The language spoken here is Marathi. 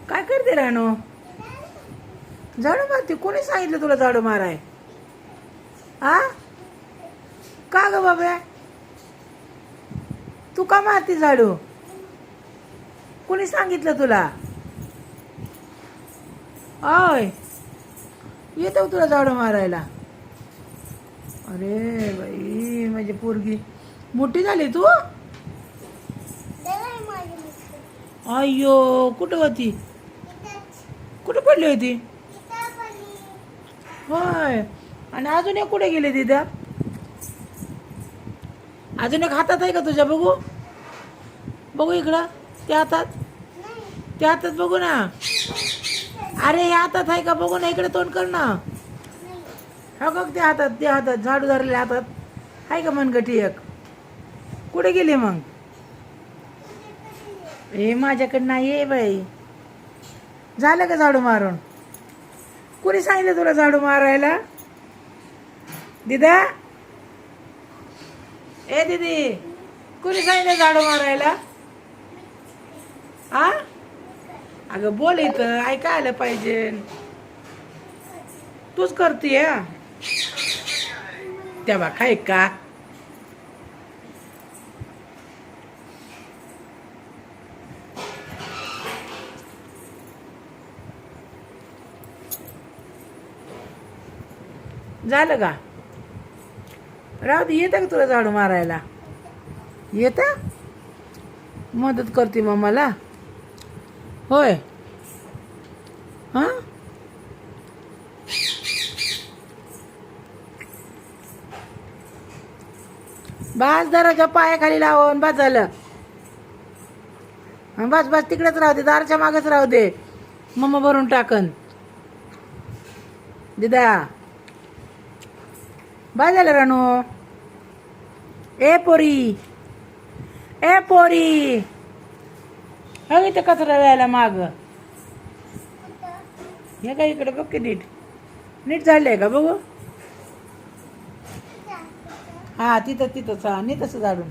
काय करते राणू? झाडू मारते? कोणी सांगितलं तुला झाडू माराय? हा? का ग बाबा? तू का मारती झाडू? कोणी सांगितलं तुला? ओय, येतो तुला झाडू मारायला? अरे बाई, माझी पोरगी मोठी झाली तू. अय्यो, कुठं होती? कुठं पडली होती? होय. आणि अजून एक कुठे गेले तिथं? अजून एक हातात आहे का तुझ्या? बघू बघू इकडं. त्या हातात, त्या हातात बघू ना. अरे ह्या हातात आहे का? बघू ना, इकडे तोंड कर ना. हा बघ, त्या हातात, त्या हातात झाडू धरलेल्या हातात आहे का मनगटी एक? कुठे गेली मग? हे माझ्याकडे नाही आहे बाई. झालं का झाडू मारून? कुणी सांगितलं तुला झाडू मारायला? दिदा, ए दीदी, कुणी सांगितलं झाडू मारायला? आ? अगं बोल, इथं ऐकायला पाहिजे. तूच करतीय तेव्हा काय का? झालं का? राहू दे. येतं का तुला झाडू मारायला? येतं? मदत करते मग मला? होय. हां, बस दाराच्या पायाखाली लावून बस झालं. बस बस, तिकडेच राहू दे, दाराच्या मागच राहू दे. मम्मा भरून टाकन. दिदा, बाय झालं रानू. ए पोरी, ए पोरी, हवी इथं कचरा व्हायला माग. हे काय इकडे बघ की, नीट नीट झालंय का बघू? हा, तिथं तिथंच. हा, नीट असं झाडून.